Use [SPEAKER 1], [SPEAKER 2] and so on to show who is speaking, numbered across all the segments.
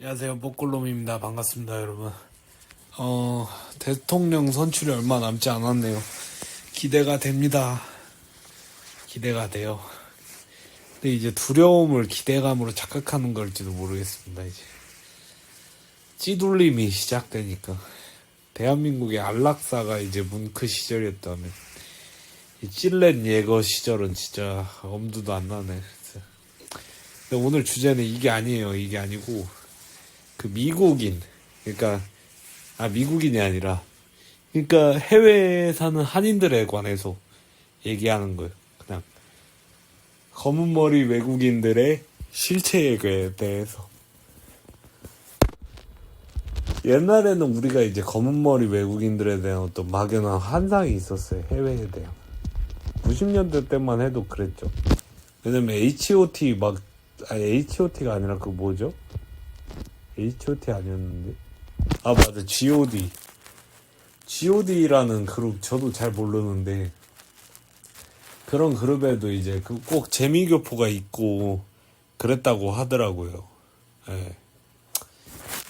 [SPEAKER 1] 안녕하세요, 뽀꿀놈입니다. 반갑습니다, 여러분. 대통령 선출이 얼마 남지 않았네요. 기대가 됩니다. 기대가 돼요. 근데 이제 두려움을 기대감으로 착각하는 걸지도 모르겠습니다, 이제. 찌돌림이 시작되니까. 대한민국의 안락사가 이제 문크 시절이었다면, 이 찔렛 예거 시절은 진짜 엄두도 안 나네. 근데 오늘 주제는 이게 아니에요. 이게 아니고, 그 미국인, 그러니까 미국인이 아니라 그러니까 해외에 사는 한인들에 관해서 얘기하는 거예요. 그냥 검은 머리 외국인들의 실체에 대해서. 옛날에는 우리가 이제 검은 머리 외국인들에 대한 어떤 막연한 환상이 있었어요. 해외에 대한. 90년대 때만 해도 그랬죠. 왜냐면 HOT가 아니라 그 뭐죠? HOT 아니었는데? 맞아. GOD라는 그룹 저도 잘 모르는데 그런 그룹에도 이제 꼭 재미교포가 있고 그랬다고 하더라고요. 예.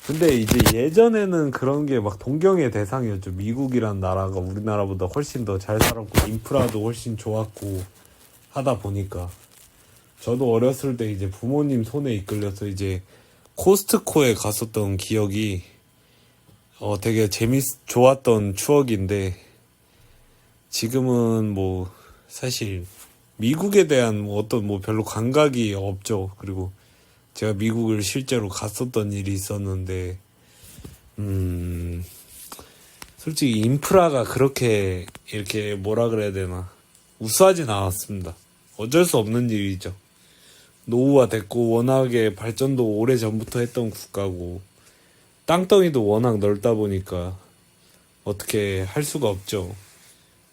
[SPEAKER 1] 근데 이제 예전에는 그런 게 막 동경의 대상이었죠. 미국이란 나라가 우리나라보다 훨씬 더 잘 살았고 인프라도 훨씬 좋았고 하다 보니까 저도 어렸을 때 이제 부모님 손에 이끌려서 이제 코스트코에 갔었던 기억이 되게 좋았던 추억인데 지금은 뭐 사실 미국에 대한 어떤 별로 감각이 없죠. 그리고 제가 미국을 실제로 갔었던 일이 있었는데 솔직히 인프라가 그렇게 이렇게 뭐라 그래야 되나 우수하진 않았습니다. 어쩔 수 없는 일이죠. 노후화됐고 워낙에 발전도 오래전부터 했던 국가고 땅덩이도 워낙 넓다 보니까 어떻게 할 수가 없죠.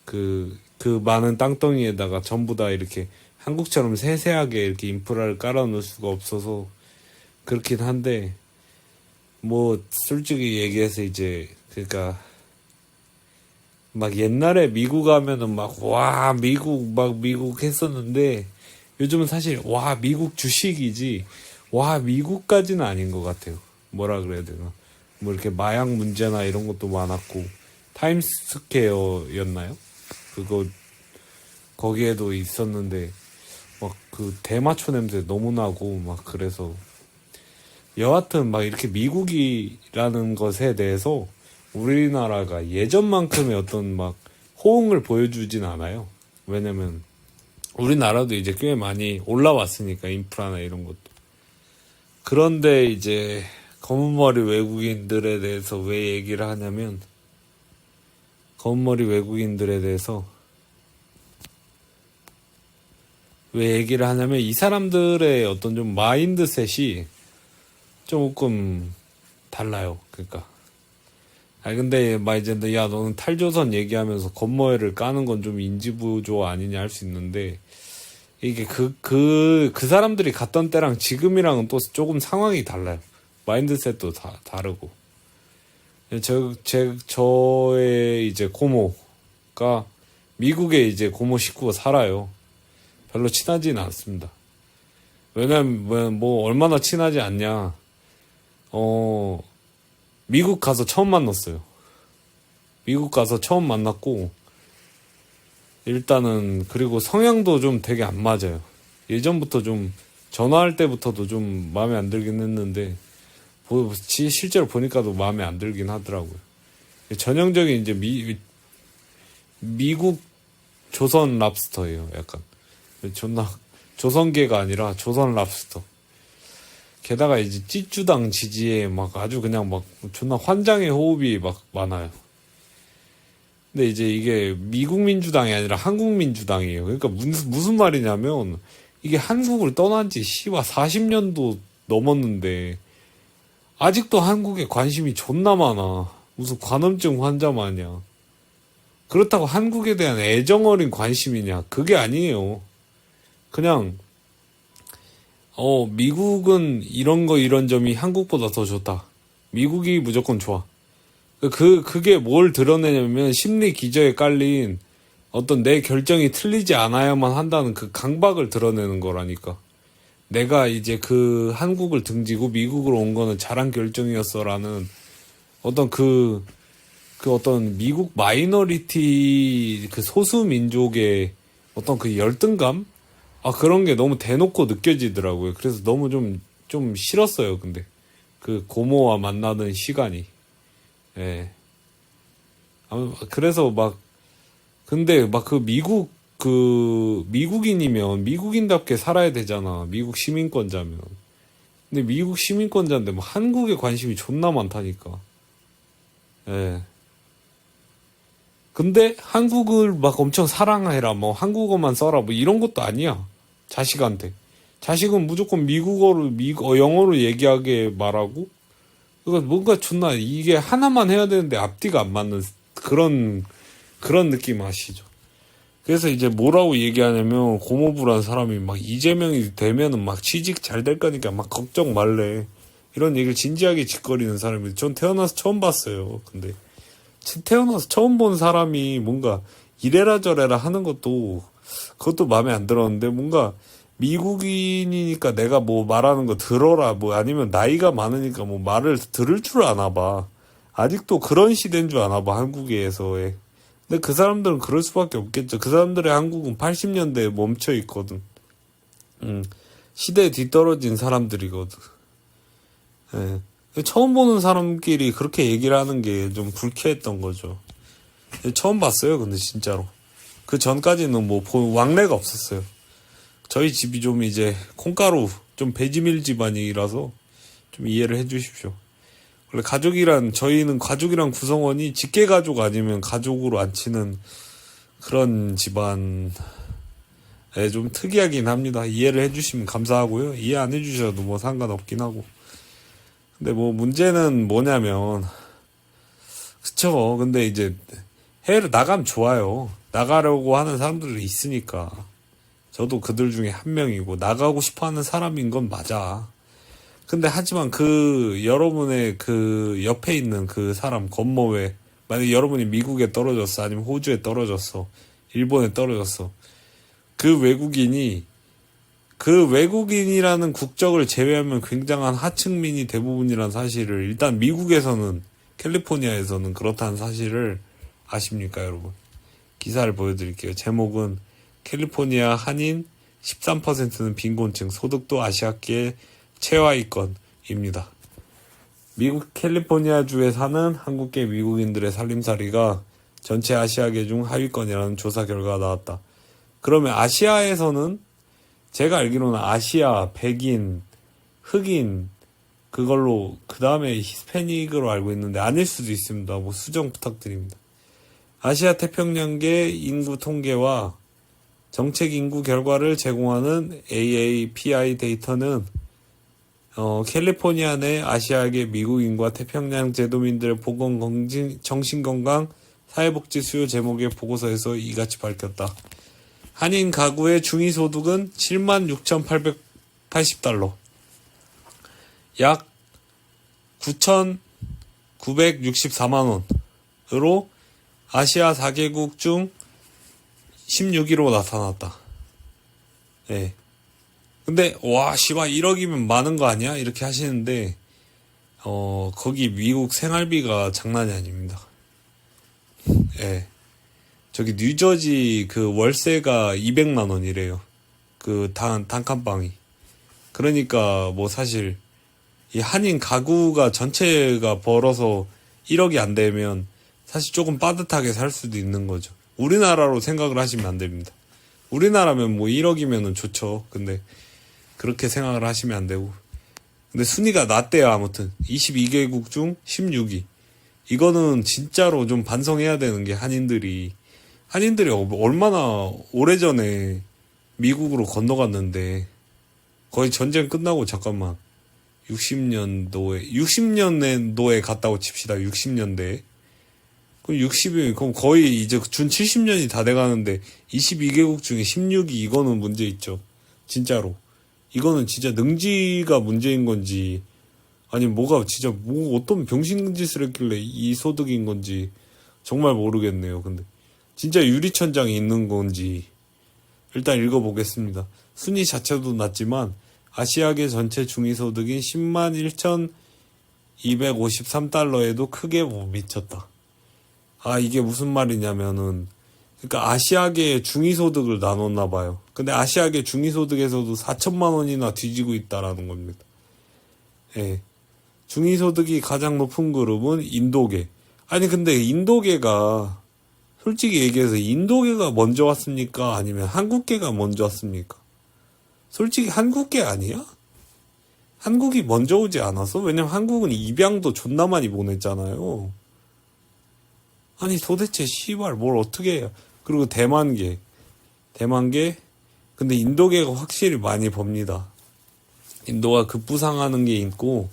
[SPEAKER 1] 그 많은 땅덩이에다가 전부 다 이렇게 한국처럼 세세하게 이렇게 인프라를 깔아놓을 수가 없어서 그렇긴 한데 뭐 솔직히 얘기해서 이제 그러니까 막 옛날에 미국 가면은 미국 했었는데 요즘은 사실 미국 주식이지 미국까지는 아닌 것 같아요. 뭐라 그래야 되나 뭐 이렇게 마약 문제나 이런 것도 많았고 타임스퀘어였나요? 거기에도 있었는데 막 그 대마초 냄새 너무 나고 막 그래서 여하튼 막 이렇게 미국이라는 것에 대해서 우리나라가 예전만큼의 어떤 막 호응을 보여주진 않아요. 왜냐면 우리나라도 이제 꽤 많이 올라왔으니까 인프라나 이런 것도. 그런데 이제 검은머리 외국인들에 대해서 왜 얘기를 하냐면 검은머리 외국인들에 대해서 왜 얘기를 하냐면 이 사람들의 어떤 좀 마인드셋이 조금 달라요. 그러니까 근데 막 이제 야 너는 탈조선 얘기하면서 검머리를 까는 건 좀 인지부조 아니냐 할 수 있는데 이게 그 사람들이 갔던 때랑 지금이랑은 또 조금 상황이 달라요. 마인드셋도 다르고. 저의 이제 고모가 미국에 이제 고모 식구가 살아요. 별로 친하지는 않습니다. 왜냐면 뭐 얼마나 친하지 않냐. 미국 가서 처음 만났어요. 미국 가서 처음 만났고 일단은 그리고 성향도 좀 되게 안 맞아요. 예전부터 좀 전화할 때부터도 좀 마음에 안 들긴 했는데 실제로 보니까도 마음에 안 들긴 하더라고요. 전형적인 이제 미국 조선 랍스터예요. 약간 조선계가 아니라 조선 랍스터. 게다가 이제 찌쭈당 지지에 막 아주 그냥 막 존나 환장의 호흡이 막 많아요. 근데 이제 이게 미국 민주당이 아니라 한국 민주당이에요. 그러니까 무슨 말이냐면 이게 한국을 떠난 지 40년도 넘었는데 아직도 한국에 관심이 존나 많아. 무슨 관음증 환자 마냥. 그렇다고 한국에 대한 애정어린 관심이냐? 그게 아니에요. 그냥 미국은 이런 점이 한국보다 더 좋다. 미국이 무조건 좋아. 그게 뭘 드러내냐면 심리 기저에 깔린 어떤 내 결정이 틀리지 않아야만 한다는 그 강박을 드러내는 거라니까. 내가 이제 그 한국을 등지고 미국으로 온 거는 잘한 결정이었어라는 어떤 그 어떤 미국 마이너리티 그 소수 민족의 어떤 그 열등감? 아, 그런 게 너무 대놓고 느껴지더라고요. 그래서 너무 좀 싫었어요, 근데. 그 고모와 만나는 시간이. 예. 그래서 막, 근데 막 미국인이면 미국인답게 살아야 되잖아. 미국 시민권자면. 근데 미국 시민권자인데 뭐 한국에 관심이 존나 많다니까. 예. 근데 한국을 막 엄청 사랑해라, 뭐 한국어만 써라, 뭐 이런 것도 아니야. 자식한테. 자식은 무조건 영어로 얘기하게 말하고, 그러니까 뭔가 존나 이게 하나만 해야 되는데 앞뒤가 안 맞는 그런 느낌 아시죠? 그래서 이제 뭐라고 얘기하냐면 고모부란 사람이 막 이재명이 되면은 막 취직 잘 될 거니까 막 걱정 말래. 이런 얘기를 진지하게 짓거리는 사람이 전 태어나서 처음 봤어요. 근데 태어나서 처음 본 사람이 뭔가 이래라 저래라 하는 그것도 마음에 안 들었는데 뭔가 미국인이니까 내가 뭐 말하는 거 들어라 뭐 아니면 나이가 많으니까 뭐 말을 들을 줄 아나 봐. 아직도 그런 시대인 줄 아나 봐, 한국에서의. 근데 그 사람들은 그럴 수밖에 없겠죠. 그 사람들의 한국은 80년대에 멈춰 있거든. 시대에 뒤떨어진 사람들이거든. 예. 처음 보는 사람끼리 그렇게 얘기를 하는 게 좀 불쾌했던 거죠. 처음 봤어요, 근데 진짜로. 그 전까지는 뭐 왕래가 없었어요. 저희 집이 좀 이제 콩가루, 좀 배지밀 집안이라서 좀 이해를 해 주십시오. 원래 저희는 가족이란 구성원이 직계가족 아니면 가족으로 안 치는 그런 집안에 좀 특이하긴 합니다. 이해를 해주시면 감사하고요. 이해 안 해주셔도 뭐 상관없긴 하고. 근데 뭐 문제는 뭐냐면, 그쵸. 근데 이제 해외로 나가면 좋아요. 나가려고 하는 사람들이 있으니까. 저도 그들 중에 한 명이고, 나가고 싶어 하는 사람인 건 맞아. 근데 하지만 여러분의 옆에 있는 그 사람, 건모회, 만약에 여러분이 미국에 떨어졌어, 아니면 호주에 떨어졌어, 일본에 떨어졌어. 그 외국인이라는 국적을 제외하면 굉장한 하층민이 대부분이라는 사실을, 일단 미국에서는, 캘리포니아에서는 그렇다는 사실을 아십니까, 여러분? 기사를 보여드릴게요. 제목은, 캘리포니아 한인 13%는 빈곤층, 소득도 아시아계 최하위권입니다. 미국 캘리포니아주에 사는 한국계 미국인들의 살림살이가 전체 아시아계 중 하위권이라는 조사 결과가 나왔다. 그러면 아시아에서는 제가 알기로는 아시아, 백인, 흑인 그걸로 그 다음에 히스패닉으로 알고 있는데 아닐 수도 있습니다. 뭐 수정 부탁드립니다. 아시아 태평양계 인구 통계와 정책 인구 결과를 제공하는 AAPI 데이터는 캘리포니아 내 아시아계 미국인과 태평양 제도민들의 정신건강, 사회복지 수요 제목의 보고서에서 이같이 밝혔다. 한인 가구의 중위소득은 76,880달러, 약 9,964만원으로 아시아 4개국 중 16위로 나타났다. 예. 근데 와 씨발 1억이면 많은 거 아니야? 이렇게 하시는데 거기 미국 생활비가 장난이 아닙니다. 예. 저기 뉴저지 그 월세가 200만 원이래요. 그 단칸방이. 그러니까 뭐 사실 이 한인 가구가 전체가 벌어서 1억이 안 되면 사실 조금 빠듯하게 살 수도 있는 거죠. 우리나라로 생각을 하시면 안 됩니다. 우리나라면 뭐 1억이면은 좋죠. 근데 그렇게 생각을 하시면 안 되고. 근데 순위가 낮대요, 아무튼. 22개국 중 16위. 이거는 진짜로 좀 반성해야 되는 게 한인들이 얼마나 오래전에 미국으로 건너갔는데, 거의 전쟁 끝나고 잠깐만. 60년도에 갔다고 칩시다, 60년대에. 그럼 거의 이제 준 70년이 다 돼가는데, 22개국 중에 16위, 이거는 문제 있죠. 진짜로. 이거는 진짜 능지가 문제인 건지, 아니 뭐가 진짜 어떤 병신 짓을 했길래 이 소득인 건지 정말 모르겠네요. 근데 진짜 유리천장이 있는 건지 일단 읽어보겠습니다. 순위 자체도 낮지만 아시아계 전체 중위소득인 10만 1,253달러에도 크게 못 미쳤다. 아, 이게 무슨 말이냐면은, 그러니까 아시아계 중위소득을 나눴나 봐요. 근데 아시아계 중위소득에서도 4천만 원이나 뒤지고 있다라는 겁니다. 예. 중위소득이 가장 높은 그룹은 인도계. 아니, 근데 인도계가, 솔직히 얘기해서 인도계가 먼저 왔습니까? 아니면 한국계가 먼저 왔습니까? 솔직히 한국계 아니야? 한국이 먼저 오지 않았어? 왜냐면 한국은 입양도 존나 많이 보냈잖아요. 아니, 도대체 씨발 뭘 어떻게 해요? 그리고 대만계. 근데 인도계가 확실히 많이 법니다. 인도가 급부상하는 게 있고,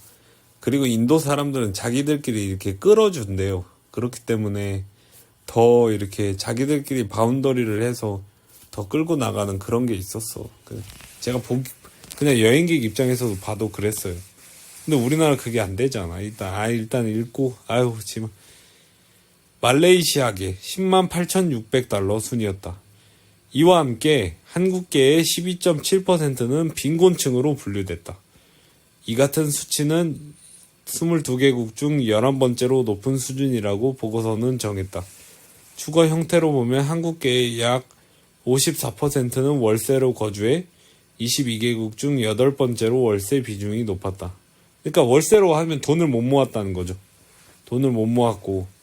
[SPEAKER 1] 그리고 인도 사람들은 자기들끼리 이렇게 끌어준대요. 그렇기 때문에 더 이렇게 자기들끼리 바운더리를 해서 더 끌고 나가는 그런 게 있었어. 제가 그냥 여행객 입장에서도 봐도 그랬어요. 근데 우리나라 그게 안 되잖아. 일단 읽고, 아유, 지금. 말레이시아계 10만 8,600달러 순이었다. 이와 함께 한국계의 12.7%는 빈곤층으로 분류됐다. 이 같은 수치는 22개국 중 11번째로 높은 수준이라고 보고서는 정했다. 주거 형태로 보면 한국계의 약 54%는 월세로 거주해 22개국 중 8번째로 월세 비중이 높았다. 그러니까 월세로 하면 돈을 못 모았다는 거죠. 돈을 못 모았고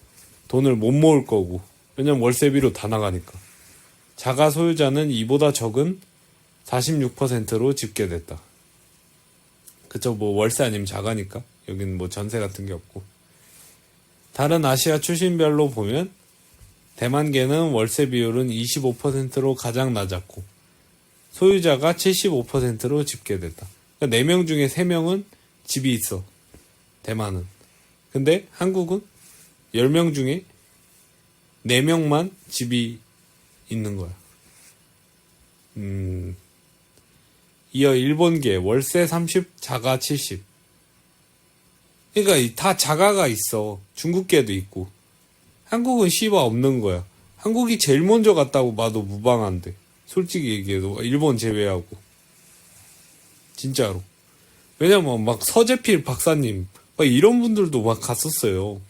[SPEAKER 1] 돈을 못 모을 거고, 왜냐면 월세비로 다 나가니까. 자가 소유자는 이보다 적은 46%로 집계됐다. 그쵸, 뭐 월세 아니면 자가니까. 여기는 뭐 전세 같은 게 없고. 다른 아시아 출신별로 보면 대만계는 월세 비율은 25%로 가장 낮았고 소유자가 75%로 집계됐다. 그러니까 4명 중에 3명은 집이 있어. 대만은. 근데 한국은 10명 중에 4명만 집이 있는 거야. 이어 일본계 월세 30, 자가 70. 그러니까 다 자가가 있어. 중국계도 있고. 한국은 씨바 없는 거야. 한국이 제일 먼저 갔다고 봐도 무방한데. 솔직히 얘기해도 일본 제외하고. 진짜로. 왜냐면 막 서재필 박사님 막 이런 분들도 막 갔었어요.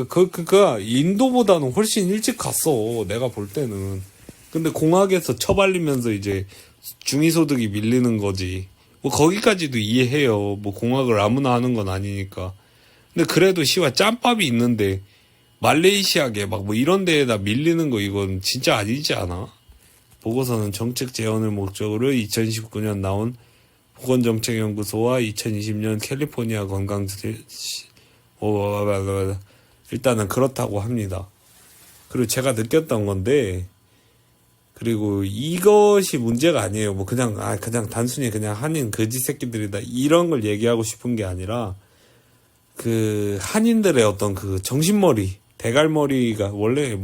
[SPEAKER 1] 그니까 인도보다는 훨씬 일찍 갔어. 내가 볼 때는. 근데 공학에서 처발리면서 이제 중위소득이 밀리는 거지. 뭐 거기까지도 이해해요. 뭐 공학을 아무나 하는 건 아니니까. 근데 그래도 시와 짬밥이 있는데 말레이시아계 막 뭐 이런 데에다 밀리는 거 이건 진짜 아니지 않아? 보고서는 정책 재현을 목적으로 2019년 나온 보건정책연구소와 2020년 캘리포니아 건강 일단은 그렇다고 합니다. 그리고 제가 느꼈던 건데, 그리고 이것이 문제가 아니에요. 뭐 그냥 단순히 그냥 한인 거지 새끼들이다 이런 걸 얘기하고 싶은 게 아니라 그 한인들의 어떤 그 정신머리, 대갈머리가 원래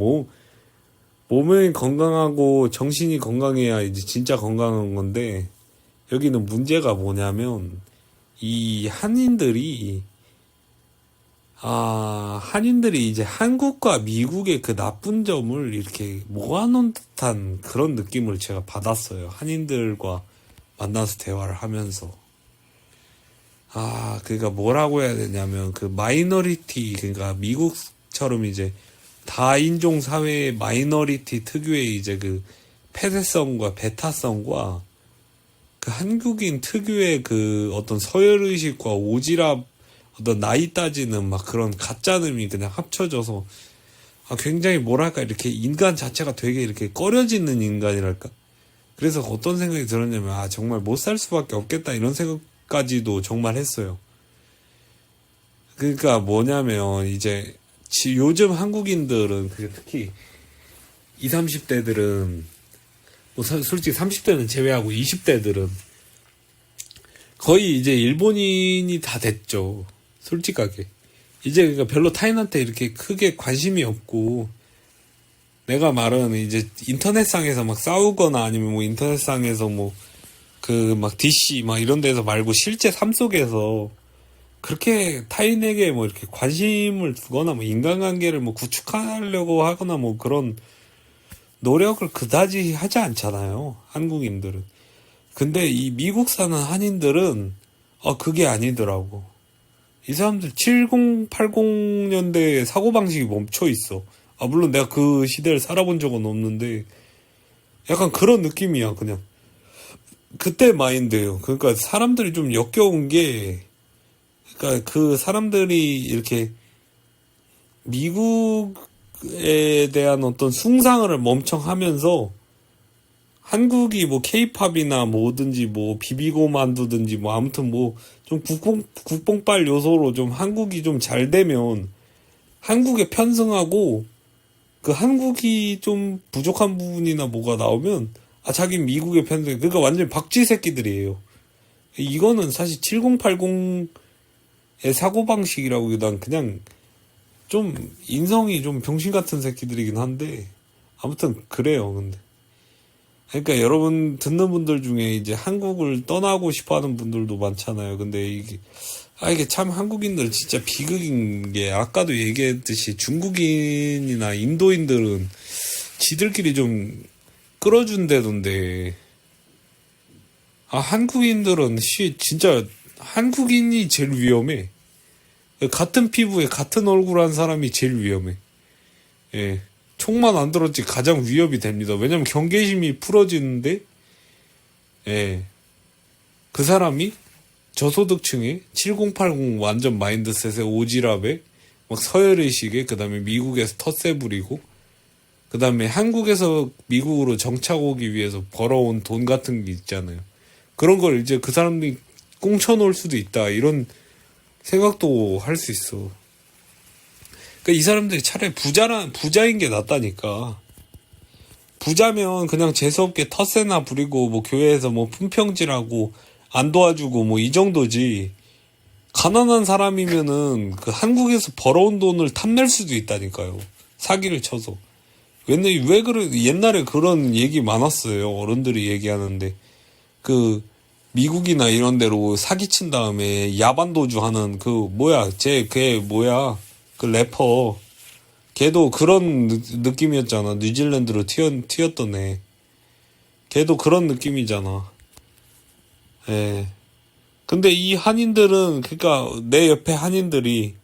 [SPEAKER 1] 몸이 건강하고 정신이 건강해야 이제 진짜 건강한 건데 여기는 문제가 뭐냐면 이 한인들이 이제 한국과 미국의 그 나쁜 점을 이렇게 모아놓은 듯한 그런 느낌을 제가 받았어요. 한인들과 만나서 대화를 하면서. 그러니까 뭐라고 해야 되냐면, 그 마이너리티, 그러니까 미국처럼 이제 다인종 사회의 마이너리티 특유의 이제 그 폐쇄성과 배타성과 그 한국인 특유의 그 어떤 서열의식과 오지랖 어떤 나이 따지는 막 그런 가짜름이 그냥 합쳐져서 굉장히 뭐랄까 이렇게 인간 자체가 되게 이렇게 꺼려지는 인간이랄까. 그래서 어떤 생각이 들었냐면 정말 못 살 수밖에 없겠다 이런 생각까지도 정말 했어요. 그러니까 뭐냐면 이제 요즘 한국인들은 특히 20, 30대들은 뭐 솔직히 30대는 제외하고 20대들은 거의 이제 일본인이 다 됐죠. 솔직하게. 이제 그러니까 별로 타인한테 이렇게 크게 관심이 없고, 내가 말은 이제 인터넷상에서 막 싸우거나 아니면 뭐 인터넷상에서 뭐 그 막 DC 막 이런 데서 말고 실제 삶 속에서 그렇게 타인에게 뭐 이렇게 관심을 두거나 뭐 인간관계를 뭐 구축하려고 하거나 뭐 그런 노력을 그다지 하지 않잖아요. 한국인들은. 근데 이 미국 사는 한인들은 그게 아니더라고. 이 사람들 70, 80년대 사고방식이 멈춰 있어. 물론 내가 그 시대를 살아본 적은 없는데 약간 그런 느낌이야, 그냥. 그때 마인드예요. 그러니까 사람들이 좀 역겨운 게, 그러니까 그 사람들이 이렇게 미국에 대한 어떤 숭상을 멈청 하면서 한국이 뭐 케이팝이나 뭐든지 뭐 비비고 만두든지 뭐 아무튼 뭐 좀 국뽕빨 요소로 좀 한국이 좀 잘 되면 한국에 편승하고 그 한국이 좀 부족한 부분이나 뭐가 나오면 자기 미국에 편승해. 그러니까 완전 박쥐 새끼들이에요. 이거는 사실 7080의 사고방식이라고 난 그냥 좀 인성이 좀 병신 같은 새끼들이긴 한데 아무튼 그래요. 근데 그러니까 여러분 듣는 분들 중에 이제 한국을 떠나고 싶어 하는 분들도 많잖아요. 근데 이게 참 한국인들 진짜 비극인 게 아까도 얘기했듯이 중국인이나 인도인들은 지들끼리 좀 끌어준다던데 한국인들은 진짜 한국인이 제일 위험해. 같은 피부에 같은 얼굴 한 사람이 제일 위험해. 예. 총만 안 들었지 가장 위협이 됩니다. 왜냐면 경계심이 풀어지는데, 예. 그 사람이 저소득층에 7080 완전 마인드셋에 오지랖에 막 서열의식에 그 다음에 미국에서 텃세 부리고 그 다음에 한국에서 미국으로 정착 오기 위해서 벌어온 돈 같은 게 있잖아요. 그런 걸 이제 그 사람들이 꽁쳐놓을 수도 있다. 이런 생각도 할 수 있어. 그러니까 이 사람들이 차라리 부자인 게 낫다니까. 부자면 그냥 재수없게 텃세나 부리고 뭐 교회에서 뭐 품평질하고 안 도와주고 뭐 이 정도지. 가난한 사람이면은 그 한국에서 벌어온 돈을 탐낼 수도 있다니까요. 사기를 쳐서. 왜 그래, 옛날에 그런 얘기 많았어요. 어른들이 얘기하는데. 미국이나 이런 데로 사기친 다음에 야반도주 하는 걔 뭐야. 그 래퍼. 걔도 그런 느낌이었잖아. 뉴질랜드로 튀었던 애. 걔도 그런 느낌이잖아. 예. 근데 이 한인들은, 그러니까 내 옆에 한인들이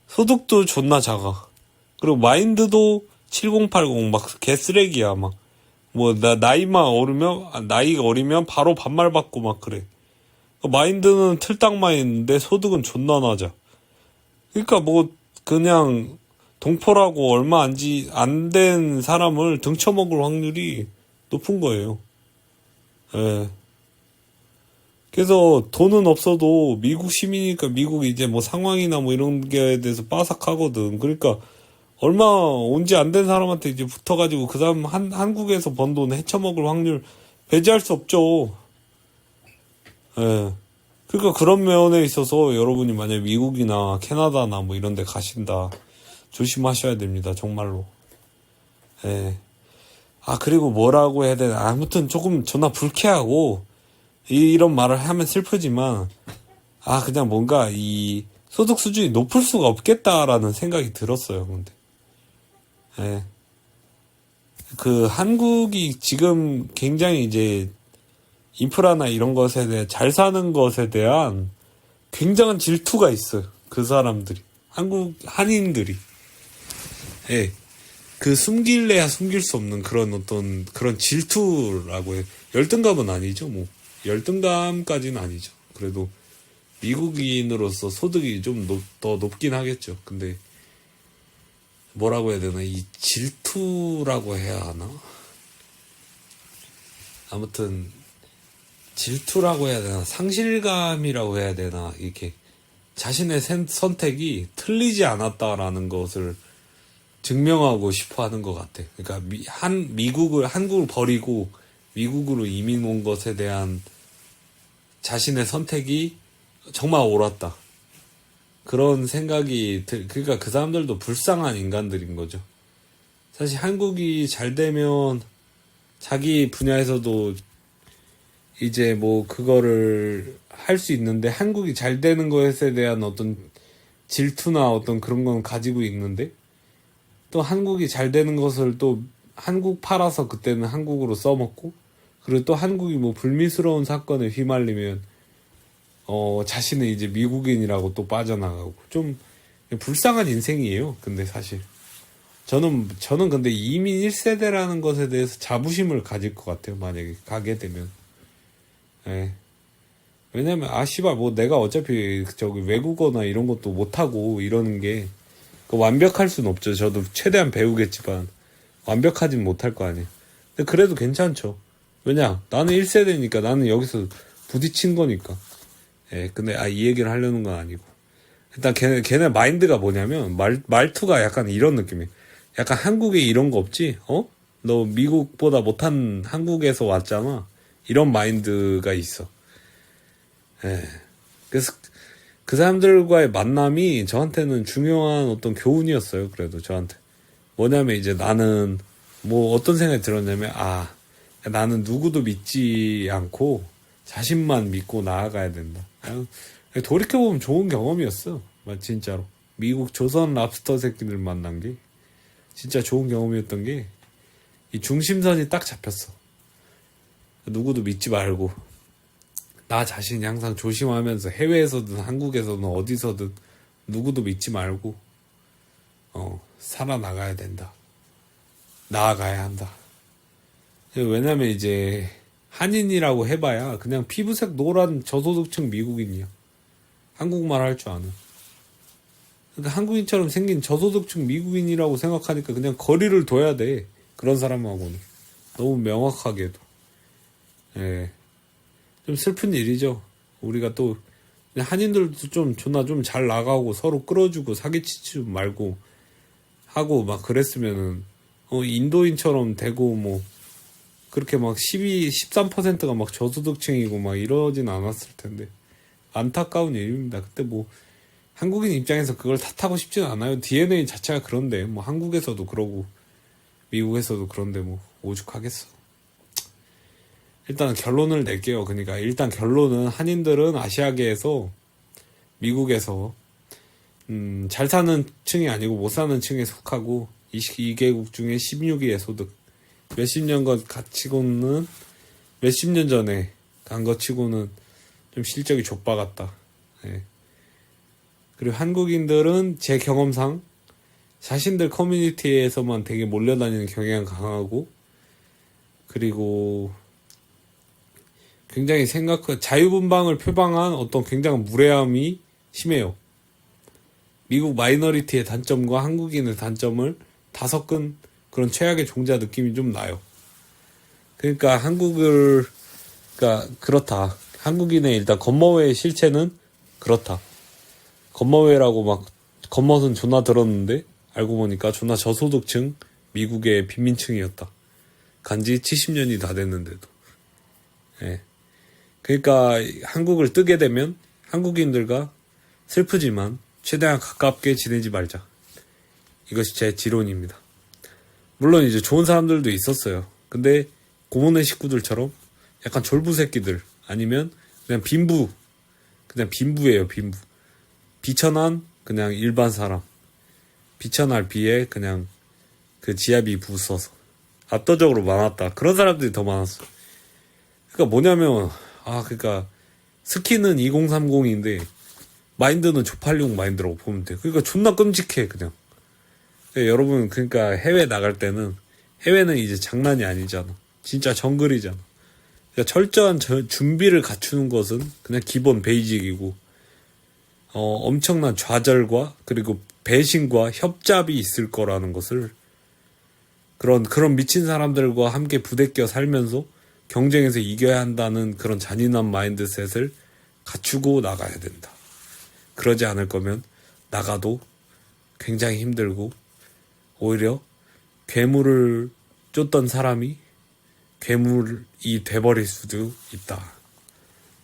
[SPEAKER 1] 소득도 존나 작아. 그리고 마인드도 7080 막 개쓰레기야. 막 뭐 나이가 어리면 바로 반말 받고 막 그래. 마인드는 틀딱 마인드인데 소득은 존나 낮아. 그러니까 뭐 그냥 동포라고 얼마 안 된 사람을 등쳐먹을 확률이 높은 거예요. 예. 그래서 돈은 없어도 미국 시민이니까 미국 이제 뭐 상황이나 뭐 이런 게 대해서 빠삭하거든. 그러니까 얼마 온지 안 된 사람한테 이제 붙어가지고 그 사람 한국에서 번 돈 헤쳐먹을 확률 배제할 수 없죠. 예. 그러니까 그런 면에 있어서 여러분이 만약 미국이나 캐나다나 뭐 이런 데 가신다. 조심하셔야 됩니다. 정말로. 예. 그리고 뭐라고 해야 되나. 아무튼 조금 존나 불쾌하고 이런 말을 하면 슬프지만 그냥 뭔가 이 소득 수준이 높을 수가 없겠다라는 생각이 들었어요. 근데 예. 한국이 지금 굉장히 이제 인프라나 이런 것에 대해 잘 사는 것에 대한 굉장한 질투가 있어요. 그 사람들이. 한인들이. 예. 숨길래야 숨길 수 없는 그런 질투라고 해. 열등감은 아니죠, 뭐. 열등감까지는 아니죠. 그래도 미국인으로서 소득이 좀 더 높긴 하겠죠. 근데 뭐라고 해야 되나? 이 질투라고 해야 하나? 아무튼 질투라고 해야 되나? 상실감이라고 해야 되나? 이렇게 자신의 선택이 틀리지 않았다라는 것을 증명하고 싶어 하는 것 같아. 그러니까 한국을 버리고 미국으로 이민 온 것에 대한 자신의 선택이 정말 옳았다. 그런 생각이 그러니까 그 사람들도 불쌍한 인간들인 거죠. 사실 한국이 잘 되면 자기 분야에서도 이제 뭐 그거를 할 수 있는데 한국이 잘 되는 것에 대한 어떤 질투나 어떤 그런 건 가지고 있는데 또 한국이 잘 되는 것을 또 한국 팔아서 그때는 한국으로 써먹고 그리고 또 한국이 뭐 불미스러운 사건에 휘말리면 자신은 이제 미국인이라고 또 빠져나가고 좀 불쌍한 인생이에요. 근데 사실 저는 근데 이민 1세대라는 것에 대해서 자부심을 가질 것 같아요. 만약에 가게 되면. 예. 왜냐면 씨발 뭐 내가 어차피 저기 외국어나 이런 것도 못하고 이러는 게 완벽할 순 없죠. 저도 최대한 배우겠지만 완벽하진 못할 거 아니에요. 근데 그래도 괜찮죠. 왜냐 나는 1세대니까 나는 여기서 부딪힌 거니까. 예. 근데 이 얘기를 하려는 건 아니고 일단 걔네 마인드가 뭐냐면 말투가 약간 이런 느낌이에요. 약간 한국에 이런 거 없지? 너 미국보다 못한 한국에서 왔잖아. 이런 마인드가 있어. 예. 그래서 그 사람들과의 만남이 저한테는 중요한 어떤 교훈이었어요. 그래도 저한테. 뭐냐면 이제 나는 뭐 어떤 생각이 들었냐면 나는 누구도 믿지 않고 자신만 믿고 나아가야 된다. 돌이켜보면 좋은 경험이었어. 진짜로. 미국 조선 랍스터 새끼들 만난 게 진짜 좋은 경험이었던 게 이 중심선이 딱 잡혔어. 누구도 믿지 말고 나 자신이 항상 조심하면서 해외에서든 한국에서든 어디서든 누구도 믿지 말고 살아나가야 된다. 나아가야 한다. 왜냐면 이제 한인이라고 해봐야 그냥 피부색 노란 저소득층 미국인이야. 한국말 할 줄 아는. 그러니까 한국인처럼 생긴 저소득층 미국인이라고 생각하니까 그냥 거리를 둬야 돼. 그런 사람하고는. 너무 명확하게도. 예. 좀 슬픈 일이죠. 우리가 또 한인들도 좀 존나 좀 잘 나가고 서로 끌어주고 사기치지 말고 하고 막 그랬으면은 인도인처럼 되고 뭐 그렇게 막 13%가 막 저소득층이고 막 이러진 않았을 텐데 안타까운 일입니다. 그때 뭐 한국인 입장에서 그걸 탓하고 싶진 않아요. DNA 자체가 그런데 뭐 한국에서도 그러고 미국에서도 그런데 뭐 오죽하겠어. 일단 결론을 낼게요. 그러니까 일단 결론은 한인들은 아시아계에서 미국에서 잘 사는 층이 아니고 못 사는 층에 속하고 22개국 중에 16위의 소득 몇십 년 전에 간 것 치고는 좀 실적이 좆박았다. 예. 그리고 한국인들은 제 경험상 자신들 커뮤니티에서만 되게 몰려다니는 경향이 강하고 그리고 굉장히 자유분방을 표방한 어떤 굉장한 무례함이 심해요. 미국 마이너리티의 단점과 한국인의 단점을 다 섞은 그런 최악의 종자 느낌이 좀 나요. 그러니까 그렇다. 한국인의 일단 겉멋의 실체는 그렇다. 겉멋이라고 막 겉멋은 존나 들었는데 알고 보니까 존나 저소득층 미국의 빈민층이었다. 간지 70년이 다 됐는데도. 예. 그러니까 한국을 뜨게 되면 한국인들과 슬프지만 최대한 가깝게 지내지 말자. 이것이 제 지론입니다. 물론 이제 좋은 사람들도 있었어요. 근데 고모네 식구들처럼 약간 졸부 새끼들 아니면 그냥 빈부예요. 빈부. 비천한 그냥 일반 사람. 비천할 비에 그냥 그 지하비 부숴서 압도적으로 많았다. 그런 사람들이 더 많았어. 그러니까 뭐냐면 그러니까 스키는 2030인데 마인드는 조팔용 마인드라고 보면 돼. 그러니까 존나 끔찍해 그냥. 여러분 그러니까 해외 나갈 때는 해외는 이제 장난이 아니잖아. 진짜 정글이잖아. 그러니까 철저한 준비를 갖추는 것은 그냥 기본 베이직이고 엄청난 좌절과 그리고 배신과 협잡이 있을 거라는 것을 그런 미친 사람들과 함께 부대껴 살면서 경쟁에서 이겨야 한다는 그런 잔인한 마인드셋을 갖추고 나가야 된다. 그러지 않을 거면 나가도 굉장히 힘들고 오히려 괴물을 쫓던 사람이 괴물이 돼버릴 수도 있다.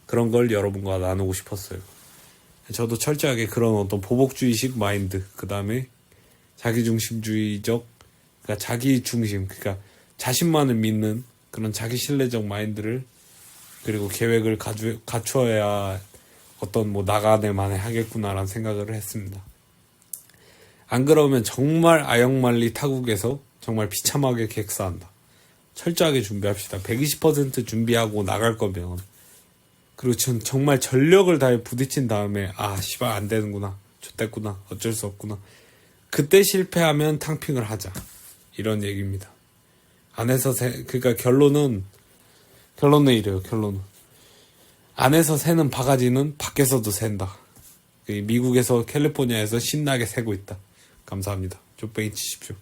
[SPEAKER 1] 그런 걸 여러분과 나누고 싶었어요. 저도 철저하게 그런 어떤 보복주의식 마인드, 그 다음에 자기중심주의적, 그러니까 자기중심, 그러니까 자신만을 믿는 그런 자기신뢰적 마인드를 그리고 계획을 갖추어야 어떤 뭐 나가네만에 하겠구나라는 생각을 했습니다. 안 그러면 정말 아영만리 타국에서 정말 비참하게 객사한다. 철저하게 준비합시다. 120% 준비하고 나갈 거면. 그리고 전 정말 전력을 다해 부딪힌 다음에 아 씨발 안 되는구나. 좆됐구나. 어쩔 수 없구나. 그때 실패하면 탕핑을 하자. 이런 얘기입니다. 안에서 그러니까 결론은 이래요. 결론은 안에서 새는 바가지는 밖에서도 샌다. 미국에서 캘리포니아에서 신나게 새고 있다. 감사합니다. 족뱅이 치십시오.